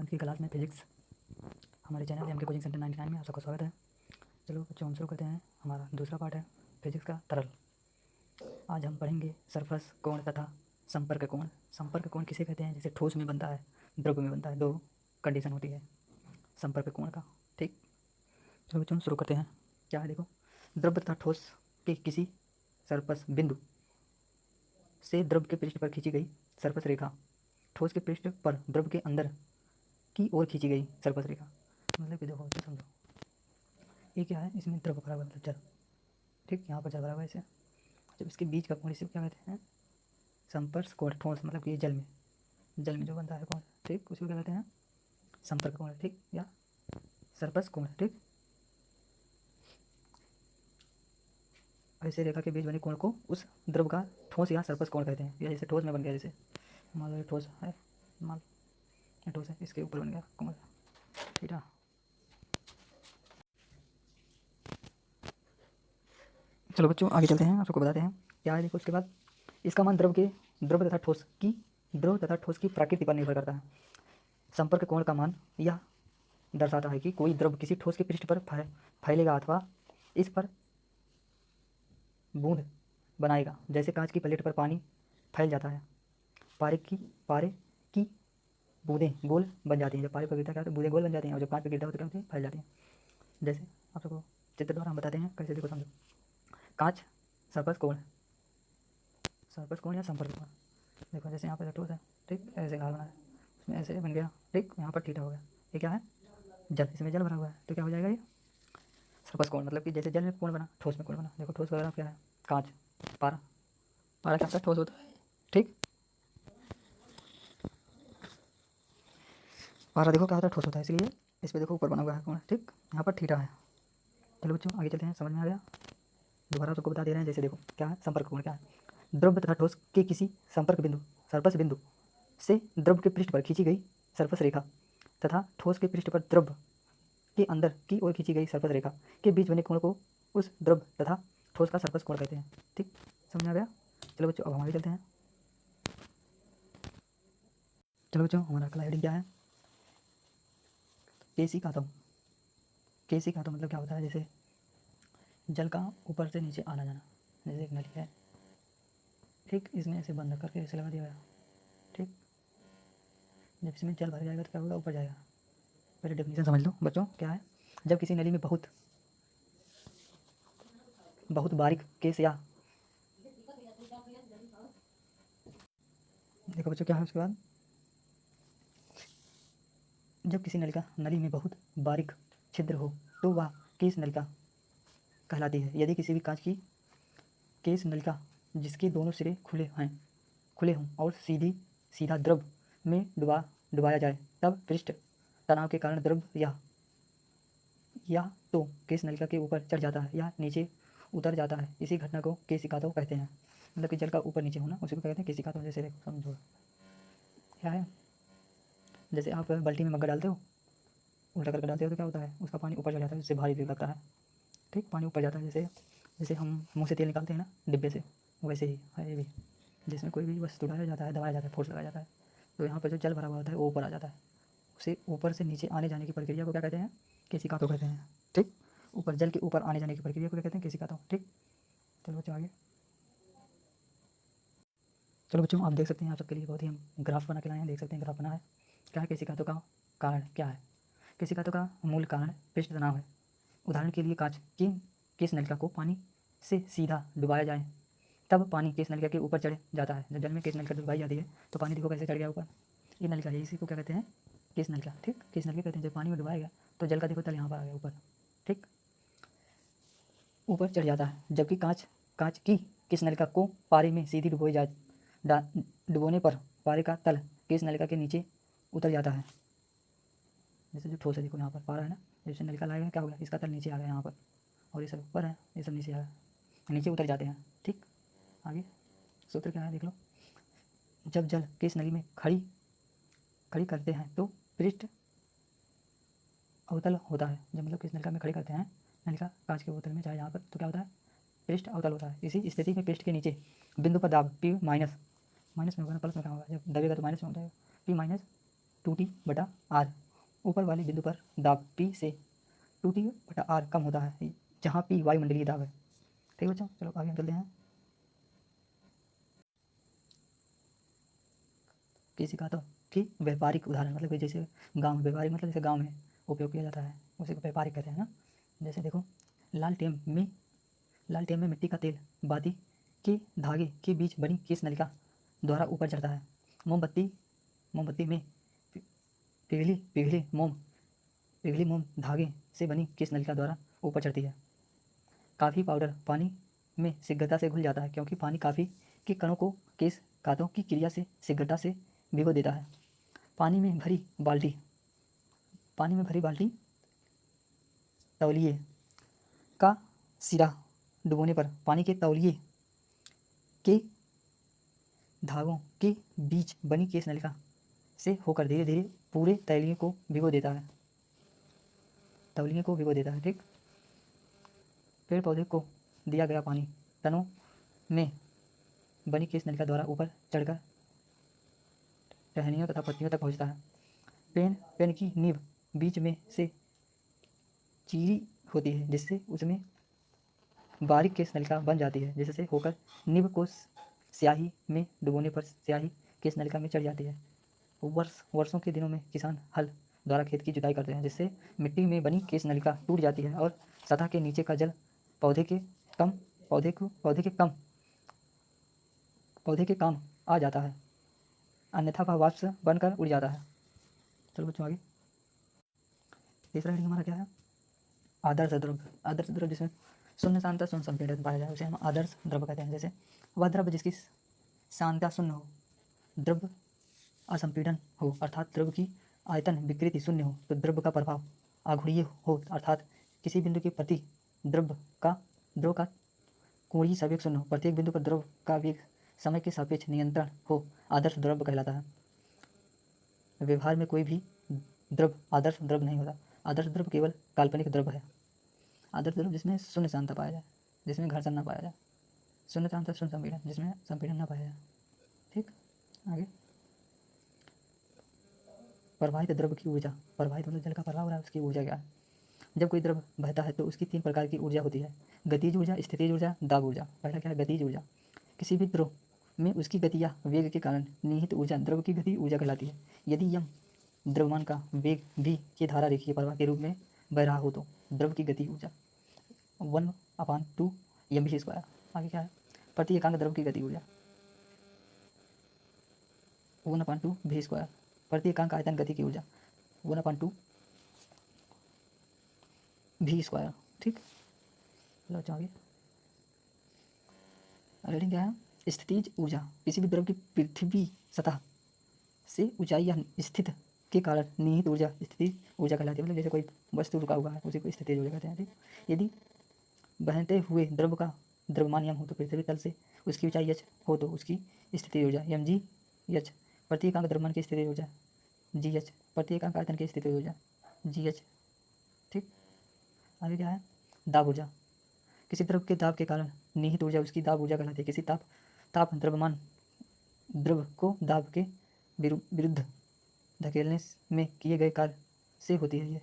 आज की क्लास में फिजिक्स हमारे चैनल एम के कोचिंग सेंटर 99 में आप सबका स्वागत है। चलो बच्चों, हम शुरू करते हैं। हमारा दूसरा पार्ट है फिजिक्स का तरल। आज हम पढ़ेंगे सरफस कोण तथा संपर्क कोण। संपर्क कोण किसे कहते हैं? जैसे ठोस में बनता है, द्रव में बनता है, दो कंडीशन होती है संपर्क कोण का। ठीक, चलो बच्चों शुरू करते हैं। क्या है देखो, द्रव तथा ठोस के किसी सरफस बिंदु से द्रव के पृष्ठ पर खींची गई सरफस रेखा ठोस के पृष्ठ पर द्रव के अंदर की ओर खींची गई सरफस रेखा। मतलब कि देखो बच्चों समझो, ये क्या है, इसमें द्रव भरा हुआ है, मतलब जल। ठीक, यहाँ पर जल भरा हुआ है इसे। जब इसके बीच का कोण, इसे क्या कहते हैं? संपर्क कोण। ठोस मतलब कि ये जल में जो बनता है कोण, ठीक, उसको क्या कहते हैं? संपर्क कोण। ठीक, या सरफस कोण। ठीक, ऐसे रेखा के बीच बने कोण को उस द्रव का ठोस या सरफस कोण कहते हैं। या जैसे ठोस में बन गया, जैसे मान लो ये ठोस है, मान लो ये ठोस है, इसके ऊपर बन गया कोण। ठीक है, चलो बच्चों आगे चलते हैं, आप सबको बताते हैं क्या है। देखो उसके बाद इसका मान द्रव तथा ठोस की प्रकृति पर निर्भर करता है। संपर्क कोण का मान यह दर्शाता है कि कोई द्रव किसी ठोस के पृष्ठ पर फैलेगा अथवा इस पर बूंद बनाएगा। जैसे कांच की प्लेट पर पानी फैल जाता है, पारे की बूंदें गोल बन जाती हैं। जब पारे पर गिरता है क्या, बूंदें गोल बन जाती हैं, और जब कांच पर गिरता है तो क्या होती है? फैल जाती हैं। जैसे आप सबको चित्र द्वारा हम बताते हैं कैसे। देखो समझो, कांच सरफस कोण या संपर्क कोण। देखो जैसे यहाँ पर ठोस है, ठीक, ऐसे घाव बना है, उसमें ऐसे बन गया, ठीक, यहाँ पर थीटा हो गया। ये क्या है? जल। इसमें जल भरा हुआ है तो क्या हो जाएगा? ये सरफस कोण। मतलब कि जैसे जल में कोण बना, ठोस में कोण बना। देखो ठोस वगैरह क्या है? कांच, पारा। पारा क्या होता है? ठोस होता है। ठीक, पारा देखो क्या होता है? ठोस होता है, इसलिए इस पर देखो ऊपर बना हुआ है कोण। ठीक, यहाँ पर थीटा है। चलो बच्चों आगे चलते हैं, समझ में आ गया? दोबारा सबको बता दे रहे हैं। जैसे देखो क्या है संपर्क कोण, क्या है? द्रव तथा ठोस के किसी संपर्क बिंदु, सरफस बिंदु से द्रव के पृष्ठ पर खींची गई सरफस रेखा तथा ठोस के पृष्ठ पर द्रव के अंदर की ओर खींची गई सरफस रेखा के बीच बने कोण को उस द्रव तथा ठोस का सरफस कोण कहते हैं। ठीक, समझ में आ गया? चलो बच्चों अब हम आगे चलते हैं। चलो बच्चों हमारा अगला हेडिंग क्या है? केशिकातम। केशिकातम मतलब क्या होता है? जैसे जल का ऊपर से नीचे आना जाना। जैसे एक नली है, ठीक, इसमें ऐसे बंद करके ऐसे लगा दिया गया। ठीक, जब इसमें जल भर जाएगा तो क्या होगा? ऊपर जाएगा। पहले डेफिनेशन समझ लो बच्चों, क्या है? जब किसी नली में बहुत बारीक केस या, देखो बच्चों क्या है उसके बाद, जब किसी नली में बहुत बारीक छिद्र हो तो वह केस नलिका कहलाती है। यदि किसी भी कांच की केस नलिका जिसके दोनों सिरे खुले हों और सीधा द्रव में डुबाया जाए, तब पृष्ठ तनाव के कारण द्रव या तो केस नलिका के ऊपर चढ़ जाता है या नीचे उतर जाता है। इसी घटना को केशिकातों कहते हैं। मतलब कि जल का ऊपर नीचे होना, उसी को कहते हैं केशिकातों। जैसे देखो समझो क्या है, जैसे आप बाल्टी में मग्गा डालते हो, उल्टा करके डालते हो तो क्या होता है? उसका पानी ऊपर चढ़ जाता है, उससे भारी लगता है। ठीक, पानी ऊपर जाता है। जैसे जैसे हम मुँह से तेल निकालते हैं ना डिब्बे से, वैसे ही है ये भी। जिसमें कोई भी वस्तु डाला जाता है, दबाया जाता है, फोर्स लगाया जाता है, तो यहाँ पर जो जल भरा हुआ होता है वो ऊपर आ जाता है। उसे ऊपर से नीचे आने जाने की प्रक्रिया को क्या कहते हैं? केशिकातों कहते हैं। ठीक, ऊपर जल के ऊपर आने जाने की प्रक्रिया को क्या कहते हैं? केशिकातों। ठीक, चलो बच्चों आगे। चलो बच्चों आप देख सकते हैं, आप सबके लिए बहुत ही हम ग्राफ बना के लाए हैं। देख सकते हैं ग्राफ बना है। क्या है केशिकातों का कारण? क्या है केशिकातों का मूल कारण? पृष्ठ तनाव है। उदाहरण के लिए कांच की केस नलिका को पानी से सीधा डुबाया जाए, तब पानी केस नलिका के ऊपर चढ़ जाता है। जब जल में केस नलिका डुबाई जाती है तो पानी देखो कैसे चढ़ गया ऊपर। ये नलिका है, इसी को क्या कहते हैं? केस नलिका। ठीक, केस नलिका कहते हैं। जब पानी में डुबाया गया तो जल का देखो तल यहाँ पर आ गया ऊपर। ठीक, ऊपर चढ़ जाता है। जबकि कांच की केस नलिका को पारे में सीधी डुबोने पर पारे का तल केस नलिका के नीचे उतर जाता है। जैसे जो ठोस है, देखो यहाँ पर पारा है ना, जैसे नलिका लगाएगा क्या हो गया? इसका तल नीचे आ गया यहाँ पर, और ये सब ऊपर है, ये सब नीचे आ गया, नीचे उतर जाते हैं। ठीक, आगे सूत्र क्या है देख लो। जब जल केस नली में खड़ी करते हैं तो पृष्ठ अवतल होता है। जब मतलब केस नलिका में खड़ी करते हैं, नलिका कांच के बोतल में चाहे यहाँ पर, तो क्या होता है? पृष्ठ अवतल होता है। इसी स्थिति में पृष्ठ के नीचे बिंदु पर दाब P माइनस में होगा ना, प्लस में कहाँ होगा? जब दबेगा तो माइनस में होता है, P माइनस 2T/r। ऊपर वाले बिंदु पर दाब P से 2T/r कम होता है, जहाँ P वायुमंडलीय दाब है। ठीक है बच्चों, चलो आगे हम चलते हैं। किसी का तो कि व्यापारिक उदाहरण, मतलब कि जैसे गांव में, व्यापारिक मतलब जैसे गांव में उपयोग किया जाता है, उसी को व्यापारिक कहते हैं ना। जैसे देखो, लालटेन में मिट्टी का तेल बाती के धागे के बीच बनी केस नलिका द्वारा ऊपर चढ़ता है। मोमबत्ती में पिघली मोम धागे से बनी केस नलिका द्वारा ऊपर चढ़ती है। कॉफ़ी पाउडर पानी में शीघ्रता से घुल जाता है, क्योंकि पानी कॉफ़ी के कणों को केस कांतों की क्रिया से शीघ्रता से भिगो देता है। पानी में भरी बाल्टी तौलिए का सिरा डुबोने पर पानी के तौलिए के धागों के बीच बनी केस नलिका से होकर धीरे धीरे पूरे तौलिए को भिगो देता है। ठीक। पेड़ पौधे को दिया गया पानी तनों में बनी केस नलिका द्वारा ऊपर चढ़कर टहनियों तथा पत्तियों तक पहुँचता है। पेन की नींव बीच में से चीरी होती है, जिससे उसमें बारीक केस नलिका बन जाती है, जिससे होकर नींव को स्याही में डुबोने पर स्याही केस नलिका में चढ़ जाती है। वर्षों के दिनों में किसान हल द्वारा खेत की जुताई करते हैं, जिससे मिट्टी में बनी केस नलिका टूट जाती है और सतह के नीचे का जल पौधे के काम आ जाता है, अन्यथा वह वाष्प बनकर उड़ जाता है। चलो बच्चों आगे। तीसरा हेडिंग हमारा क्या है? आदर्श द्रव्य जिसमें शून्य सांद्रता शून्य संपीड़न पाया जाए, उसे हम आदर्श द्रव्य कहते हैं। जैसे वह द्रव्य जिसकी सांद्रता शून्य हो, द्रव्य असंपीड़न हो, अर्थात द्रव्य की आयतन विकृति शून्य हो, तो द्रव्य का प्रभाव आघूर्णीय हो, अर्थात किसी बिंदु के प्रति द्रव का कोणीय संवेग शून्य हो, प्रत्येक बिंदु पर द्रव का वेग समय के सापेक्ष नियंत्रण हो, आदर्श द्रव्य कहलाता है। व्यवहार में कोई भी द्रव आदर्श द्रव्य नहीं होता। आदर्श द्रव्य केवल काल्पनिक द्रव्य है। आदर्श द्रव्य जिसमें शून्य सांद्रता पाया जाए, जिसमें घर्षण न पाया जाए, शून्य सांद्रता शून्य संपीड़न, जिसमें संपीड़न न पाया जाए। ठीक, आगे। प्रवाहित द्रव्य की ऊर्जा, प्रवाहित मतलब जल का प्रवाह हो रहा है, उसकी ऊर्जा क्या है? जब कोई द्रव बहता है तो उसकी 3 प्रकार की ऊर्जा होती है: गतिज ऊर्जा, स्थितिज ऊर्जा, दाब ऊर्जा। पहला क्या है? गतिज ऊर्जा। किसी भी द्रव में उसकी गति या वेग के कारण निहित ऊर्जा द्रव की गति ऊर्जा कहलाती है। यदि यम द्रव्यमान का वेग भी की धारा रेखीय प्रवाह के रूप में बह रहा हो तो द्रव की गति ऊर्जा 1/2 mv²। आगे क्या है? प्रति एकांक द्रव की गति ऊर्जा 1/2 v²। प्रति एकांक आयतन गति की ऊर्जा 1/2 v²। ठीक, चलो आगे। रेटिंग क्या है? स्थितिज ऊर्जा, किसी भी द्रव की पृथ्वी सतह से ऊंचाई या स्थित के कारण निहित ऊर्जा स्थितिज ऊर्जा कहलाती है। मतलब जैसे कोई वस्तु रुका हुआ है, उसी को स्थितिज ऊर्जा कहते हैं। ठीक, यदि बहते हुए द्रव का द्रव्यमान m हो तो पृथ्वी तल से उसकी ऊंचाई h हो तो उसकी स्थितिज ऊर्जा mgh। प्रति एकांक द्रव्यमान की स्थितिज ऊर्जा gh। प्रति एकांक आयतन की स्थितिज ऊर्जा gh। ठीक, आगे क्या है? दाब ऊर्जा, किसी द्रव के दाब के कारण निहित ऊर्जा उसकी दाब ऊर्जा कहलाती है। किसी ताप द्रव्यमान द्रव को दाब के विरुद्ध धकेलने में किए गए कार्य से होती है। ये